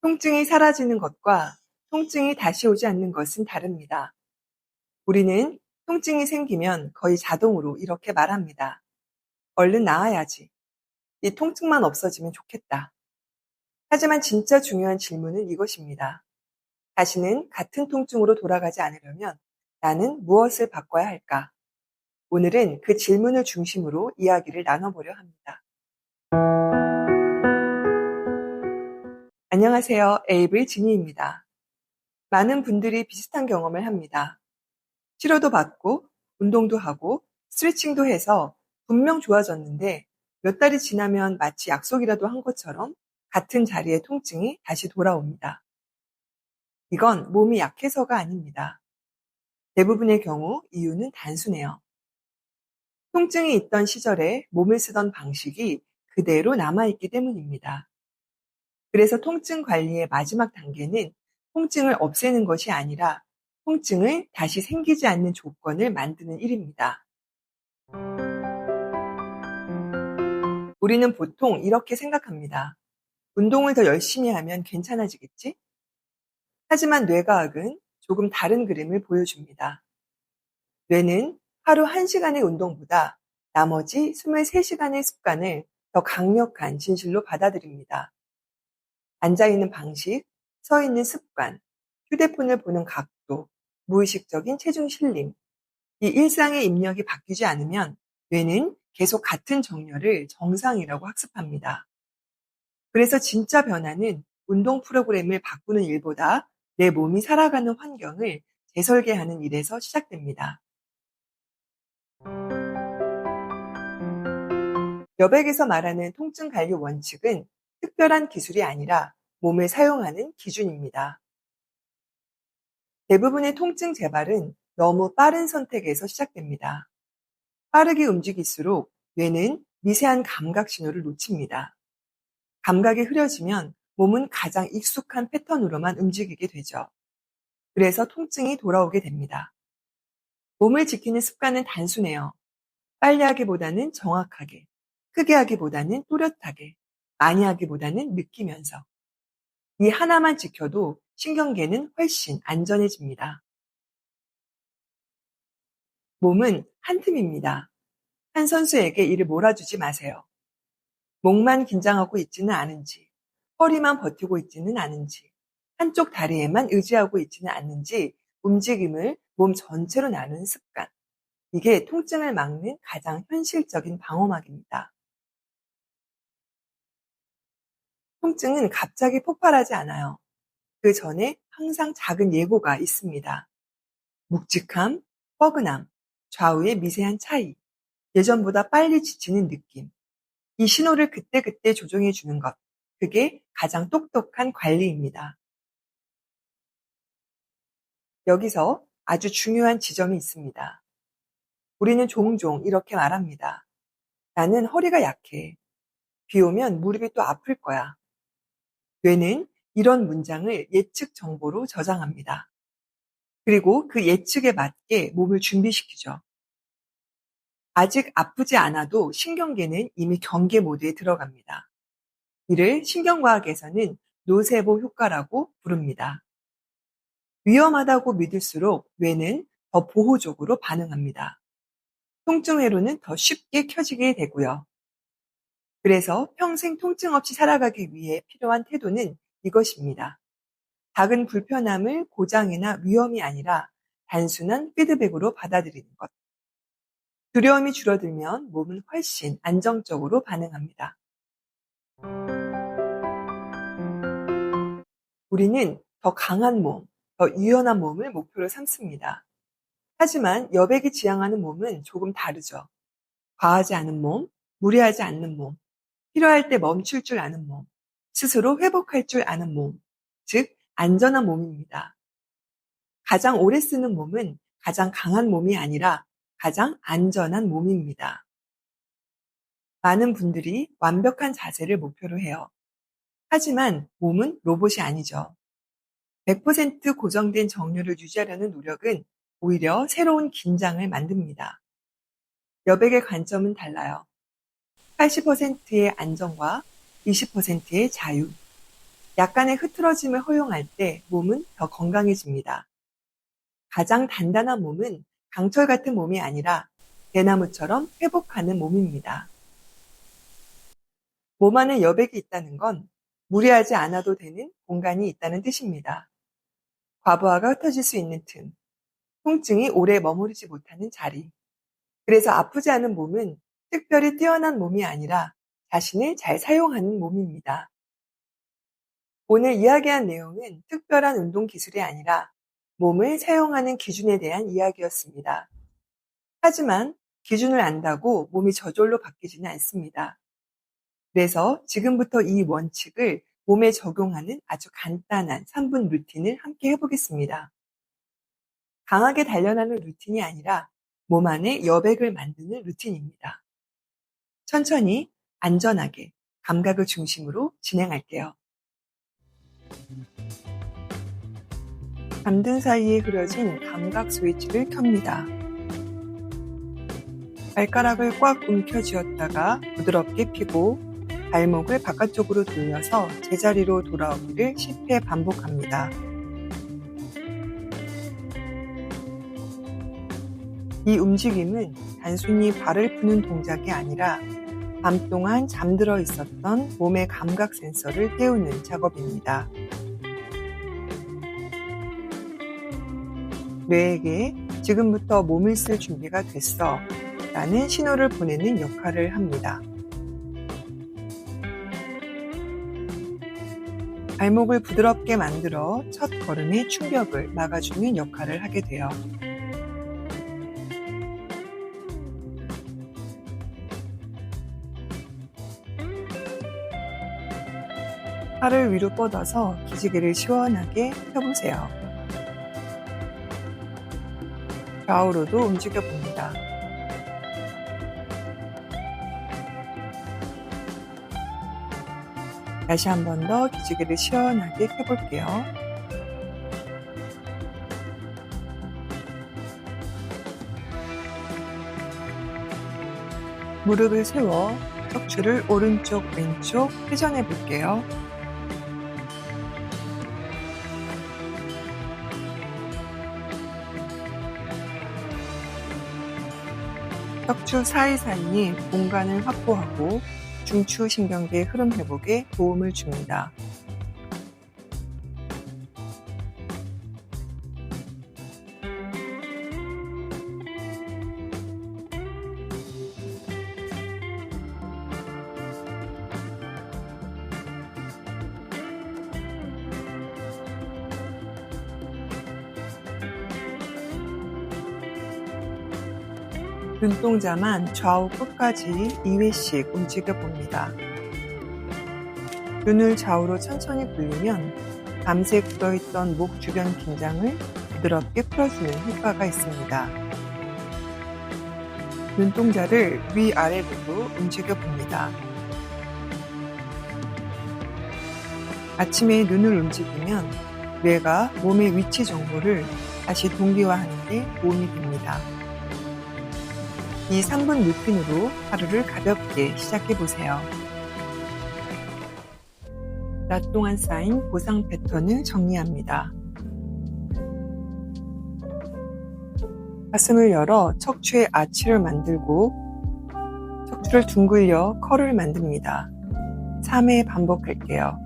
통증이 사라지는 것과 통증이 다시 오지 않는 것은 다릅니다. 우리는 통증이 생기면 거의 자동으로 이렇게 말합니다. 얼른 나아야지. 이 통증만 없어지면 좋겠다. 하지만 진짜 중요한 질문은 이것입니다. 다시는 같은 통증으로 돌아가지 않으려면 나는 무엇을 바꿔야 할까? 오늘은 그 질문을 중심으로 이야기를 나눠보려 합니다. 안녕하세요. 에이블 진희입니다. 많은 분들이 비슷한 경험을 합니다. 치료도 받고 운동도 하고 스트레칭도 해서 분명 좋아졌는데 몇 달이 지나면 마치 약속이라도 한 것처럼 같은 자리에 통증이 다시 돌아옵니다. 이건 몸이 약해서가 아닙니다. 대부분의 경우 이유는 단순해요. 통증이 있던 시절에 몸을 쓰던 방식이 그대로 남아있기 때문입니다. 그래서 통증 관리의 마지막 단계는 통증을 없애는 것이 아니라 통증을 다시 생기지 않는 조건을 만드는 일입니다. 우리는 보통 이렇게 생각합니다. 운동을 더 열심히 하면 괜찮아지겠지? 하지만 뇌과학은 조금 다른 그림을 보여줍니다. 뇌는 하루 1시간의 운동보다 나머지 23시간의 습관을 더 강력한 진실로 받아들입니다. 앉아있는 방식, 서 있는 습관, 휴대폰을 보는 각도, 무의식적인 체중 실림, 이 일상의 입력이 바뀌지 않으면 뇌는 계속 같은 정렬을 정상이라고 학습합니다. 그래서 진짜 변화는 운동 프로그램을 바꾸는 일보다 내 몸이 살아가는 환경을 재설계하는 일에서 시작됩니다. 여백에서 말하는 통증 관리 원칙은 특별한 기술이 아니라 몸을 사용하는 기준입니다. 대부분의 통증 재발은 너무 빠른 선택에서 시작됩니다. 빠르게 움직일수록 뇌는 미세한 감각 신호를 놓칩니다. 감각이 흐려지면 몸은 가장 익숙한 패턴으로만 움직이게 되죠. 그래서 통증이 돌아오게 됩니다. 몸을 지키는 습관은 단순해요. 빨리 하기보다는 정확하게, 크게 하기보다는 또렷하게, 많이 하기보다는 느끼면서. 이 하나만 지켜도 신경계는 훨씬 안전해집니다. 몸은 한 틈입니다. 한 선수에게 이를 몰아주지 마세요. 목만 긴장하고 있지는 않은지, 허리만 버티고 있지는 않은지, 한쪽 다리에만 의지하고 있지는 않는지 움직임을 몸 전체로 나누는 습관. 이게 통증을 막는 가장 현실적인 방어막입니다. 통증은 갑자기 폭발하지 않아요. 그 전에 항상 작은 예고가 있습니다. 묵직함, 뻐근함, 좌우의 미세한 차이, 예전보다 빨리 지치는 느낌. 이 신호를 그때그때 조정해 주는 것. 그게 가장 똑똑한 관리입니다. 여기서 아주 중요한 지점이 있습니다. 우리는 종종 이렇게 말합니다. 나는 허리가 약해. 비 오면 무릎이 또 아플 거야. 뇌는 이런 문장을 예측 정보로 저장합니다. 그리고 그 예측에 맞게 몸을 준비시키죠. 아직 아프지 않아도 신경계는 이미 경계 모드에 들어갑니다. 이를 신경과학에서는 노세보 효과라고 부릅니다. 위험하다고 믿을수록 뇌는 더 보호적으로 반응합니다. 통증 회로는 더 쉽게 켜지게 되고요. 그래서 평생 통증 없이 살아가기 위해 필요한 태도는 이것입니다. 작은 불편함을 고장이나 위험이 아니라 단순한 피드백으로 받아들이는 것. 두려움이 줄어들면 몸은 훨씬 안정적으로 반응합니다. 우리는 더 강한 몸, 더 유연한 몸을 목표로 삼습니다. 하지만 여백이 지향하는 몸은 조금 다르죠. 과하지 않은 몸, 무리하지 않는 몸, 필요할 때 멈출 줄 아는 몸, 스스로 회복할 줄 아는 몸, 즉 안전한 몸입니다. 가장 오래 쓰는 몸은 가장 강한 몸이 아니라 가장 안전한 몸입니다. 많은 분들이 완벽한 자세를 목표로 해요. 하지만 몸은 로봇이 아니죠. 100% 고정된 정렬을 유지하려는 노력은 오히려 새로운 긴장을 만듭니다. 여백의 관점은 달라요. 80%의 안정과 20%의 자유. 약간의 흐트러짐을 허용할 때 몸은 더 건강해집니다. 가장 단단한 몸은 강철 같은 몸이 아니라 대나무처럼 회복하는 몸입니다. 몸 안에 여백이 있다는 건 무리하지 않아도 되는 공간이 있다는 뜻입니다. 과부하가 흩어질 수 있는 틈, 통증이 오래 머무르지 못하는 자리. 그래서 아프지 않은 몸은 특별히 뛰어난 몸이 아니라 자신을 잘 사용하는 몸입니다. 오늘 이야기한 내용은 특별한 운동 기술이 아니라 몸을 사용하는 기준에 대한 이야기였습니다. 하지만 기준을 안다고 몸이 저절로 바뀌지는 않습니다. 그래서 지금부터 이 원칙을 몸에 적용하는 아주 간단한 3분 루틴을 함께 해보겠습니다. 강하게 단련하는 루틴이 아니라 몸 안에 여백을 만드는 루틴입니다. 천천히, 안전하게, 감각을 중심으로 진행할게요. 잠든 사이에 흐려진 감각 스위치를 켭니다. 발가락을 꽉 움켜쥐었다가 부드럽게 펴고 발목을 바깥쪽으로 돌려서 제자리로 돌아오기를 10회 반복합니다. 이 움직임은 단순히 발을 푸는 동작이 아니라 밤 동안 잠들어 있었던 몸의 감각 센서를 깨우는 작업입니다. 뇌에게 지금부터 몸을 쓸 준비가 됐어 라는 신호를 보내는 역할을 합니다. 발목을 부드럽게 만들어 첫 걸음의 충격을 막아주는 역할을 하게 돼요. 팔을 위로 뻗어서 기지개를 시원하게 펴보세요. 좌우로도 움직여 봅니다. 다시 한 번 더 기지개를 시원하게 펴볼게요. 무릎을 세워 척추를 오른쪽 왼쪽 회전해 볼게요. 척추 사이사이에 공간을 확보하고 중추신경계 흐름 회복에 도움을 줍니다. 눈동자만 좌우 끝까지 2회씩 움직여 봅니다. 눈을 좌우로 천천히 굴리면 밤새 굳어있던 목 주변 긴장을 부드럽게 풀어주는 효과가 있습니다. 눈동자를 위아래로도 움직여 봅니다. 아침에 눈을 움직이면 뇌가 몸의 위치 정보를 다시 동기화하는 데 도움이 됩니다. 이 3분 루틴으로 하루를 가볍게 시작해보세요. 낮 동안 쌓인 보상 패턴을 정리합니다. 가슴을 열어 척추의 아치를 만들고 척추를 둥글려 컬을 만듭니다. 3회 반복할게요.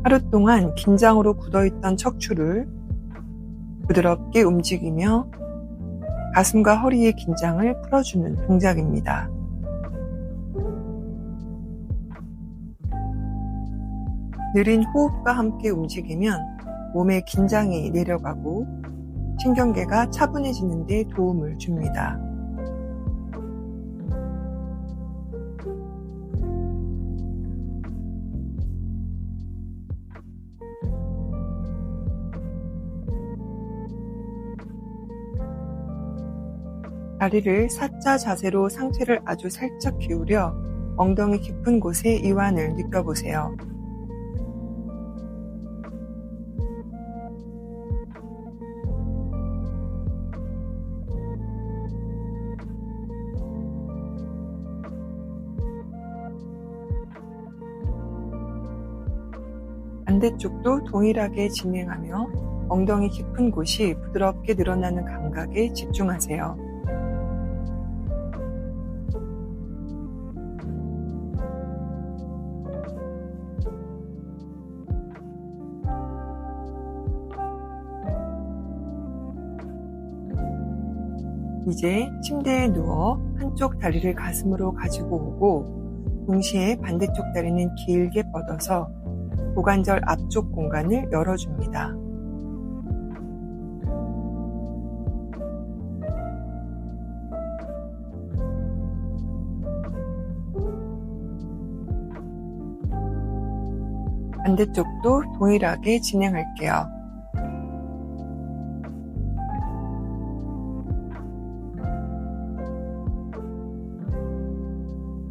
하루 동안 긴장으로 굳어있던 척추를 부드럽게 움직이며 가슴과 허리의 긴장을 풀어주는 동작입니다. 느린 호흡과 함께 움직이면 몸의 긴장이 내려가고 신경계가 차분해지는 데 도움을 줍니다. 다리를 사자 자세로 상체를 아주 살짝 기울여 엉덩이 깊은 곳에 이완을 느껴보세요. 반대쪽도 동일하게 진행하며 엉덩이 깊은 곳이 부드럽게 늘어나는 감각에 집중하세요. 이제 침대에 누워 한쪽 다리를 가슴으로 가지고 오고 동시에 반대쪽 다리는 길게 뻗어서 고관절 앞쪽 공간을 열어줍니다. 반대쪽도 동일하게 진행할게요.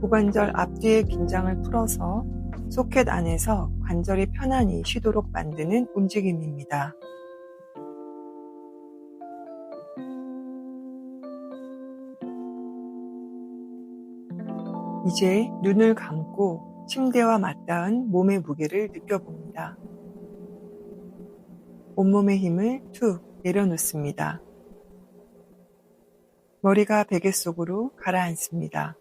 고관절 앞뒤의 긴장을 풀어서 소켓 안에서 관절이 편안히 쉬도록 만드는 움직임입니다. 이제 눈을 감고 침대와 맞닿은 몸의 무게를 느껴봅니다. 온몸의 힘을 툭 내려놓습니다. 머리가 베개 속으로 가라앉습니다.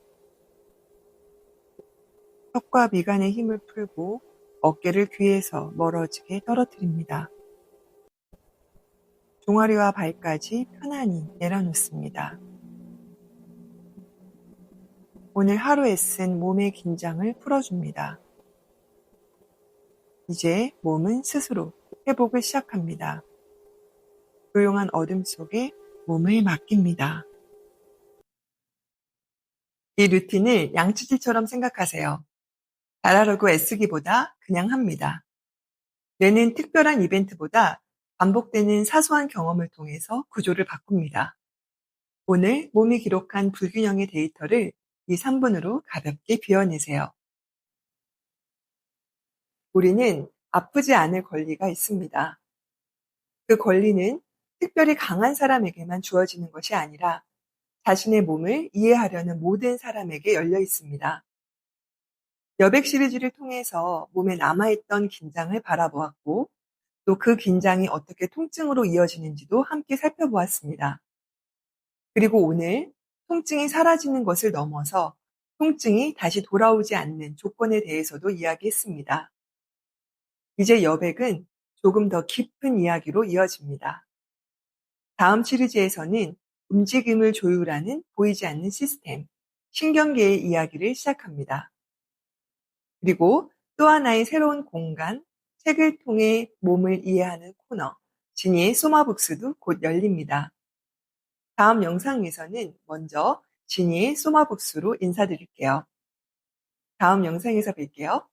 턱과 미간의 힘을 풀고 어깨를 귀에서 멀어지게 떨어뜨립니다. 종아리와 발까지 편안히 내려놓습니다. 오늘 하루 애쓴 몸의 긴장을 풀어줍니다. 이제 몸은 스스로 회복을 시작합니다. 조용한 어둠 속에 몸을 맡깁니다. 이 루틴을 양치질처럼 생각하세요. 잘하려고 애쓰기보다 그냥 합니다. 뇌는 특별한 이벤트보다 반복되는 사소한 경험을 통해서 구조를 바꿉니다. 오늘 몸이 기록한 불균형의 데이터를 이 3분으로 가볍게 비워내세요. 우리는 아프지 않을 권리가 있습니다. 그 권리는 특별히 강한 사람에게만 주어지는 것이 아니라 자신의 몸을 이해하려는 모든 사람에게 열려 있습니다. 여백 시리즈를 통해서 몸에 남아있던 긴장을 바라보았고 또 그 긴장이 어떻게 통증으로 이어지는지도 함께 살펴보았습니다. 그리고 오늘 통증이 사라지는 것을 넘어서 통증이 다시 돌아오지 않는 조건에 대해서도 이야기했습니다. 이제 여백은 조금 더 깊은 이야기로 이어집니다. 다음 시리즈에서는 움직임을 조율하는 보이지 않는 시스템, 신경계의 이야기를 시작합니다. 그리고 또 하나의 새로운 공간, 책을 통해 몸을 이해하는 코너, 지니의 소마북스도 곧 열립니다. 다음 영상에서는 먼저 지니의 소마북스로 인사드릴게요. 다음 영상에서 뵐게요.